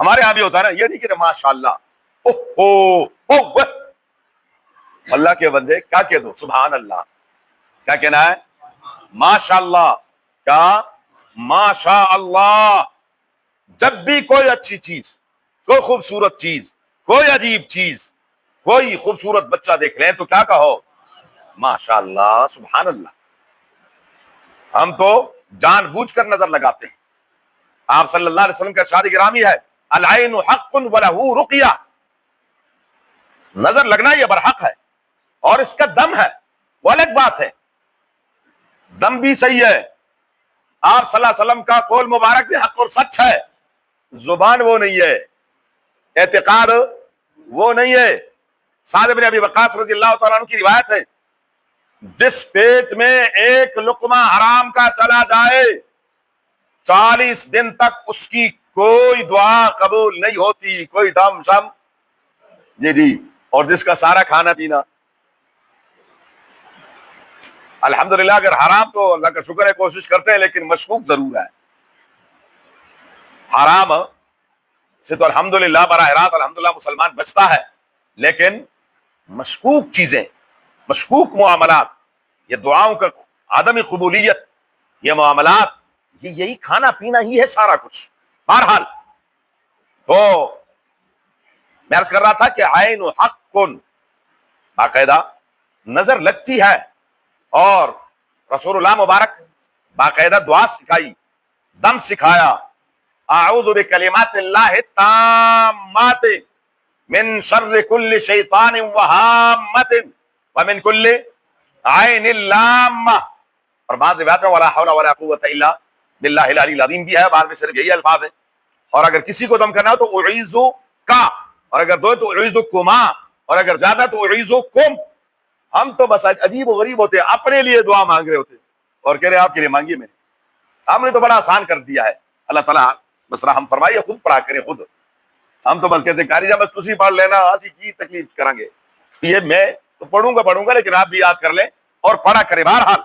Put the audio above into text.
ہمارے یہاں بھی ہوتا ہے نا، یہ نہیں کہتے ماشاء اللہ، اوہ اللہ کے بندے کیا کہہ دو، سبحان اللہ، کیا کہنا ہے؟ ماشاء اللہ، کیا ماشاء اللہ. جب بھی کوئی اچھی چیز، کوئی خوبصورت چیز، کوئی عجیب چیز، کوئی خوبصورت بچہ دیکھ لیں تو کیا کہو؟ ماشاء اللہ، سبحان اللہ. ہم تو جان بوجھ کر نظر لگاتے ہیں. آپ صلی اللہ علیہ وسلم کا ارشاد گرامی ہے، العین حق ولہ رقیہ، نظر لگنا یہ برحق ہے اور اس کا دم ہے، وہ الگ بات ہے. دم بھی صحیح ہے. آپ صلی اللہ علیہ وسلم کا قول مبارک بھی حق اور سچ ہے، زبان وہ نہیں ہے، اعتقاد وہ نہیں ہے. سعد بن ابی وقاص رضی اللہ تعالیٰ عنہ کی روایت ہے، جس پیٹ میں ایک لقمہ حرام کا چلا جائے 40 دن تک اس کی کوئی دعا قبول نہیں ہوتی، کوئی دم شم. جی اور جس کا سارا کھانا پینا، الحمدللہ اگر حرام تو اللہ کا شکر ہے کوشش کرتے ہیں، لیکن مشکوک ضرور ہے. حرام سے تو الحمدللہ براہ راست الحمدللہ مسلمان بچتا ہے، لیکن مشکوک چیزیں، مشکوک معاملات، یہ دعاؤں کا عدم قبولیت، یہ معاملات، یہی کھانا پینا ہی ہے سارا کچھ. بہرحال تو میں عرض کر رہا تھا کہ عین حق کن، باقاعدہ نظر لگتی ہے، اور رسول اللہ مبارک باقاعدہ دعا سکھائی، دم سکھایا، اعوذ بکلمات اللہ التامات من شر کل شیطان وہامۃ ومن کل عین لامہ. اور بعض روایات میں ولا حول ولا قوۃ الا باللہ العلی العظیم بھی ہے، بعد میں صرف یہی الفاظ ہیں. اور اگر کسی کو دم کرنا ہو تو اعیذ کا، اور اگر دو تو اعیذکما، اور اگر زیادہ تو اعیذکم. ہم تو بس عجیب و غریب ہوتے ہیں، اپنے لیے دعا مانگ رہے ہوتے اور کہہ رہے آپ کے لیے مانگیے. میں ہم نے تو بڑا آسان کر دیا ہے. اللہ تعالیٰ بس رحم فرمائیے، خود پڑھا کرے خود. ہم تو بس کہتے ہیں کاری جا بس تسی پڑھ لینا، اسی کی تکلیف کریں گے. یہ میں تو پڑھوں گا لیکن آپ بھی یاد کر لیں اور پڑھا کرے. بہرحال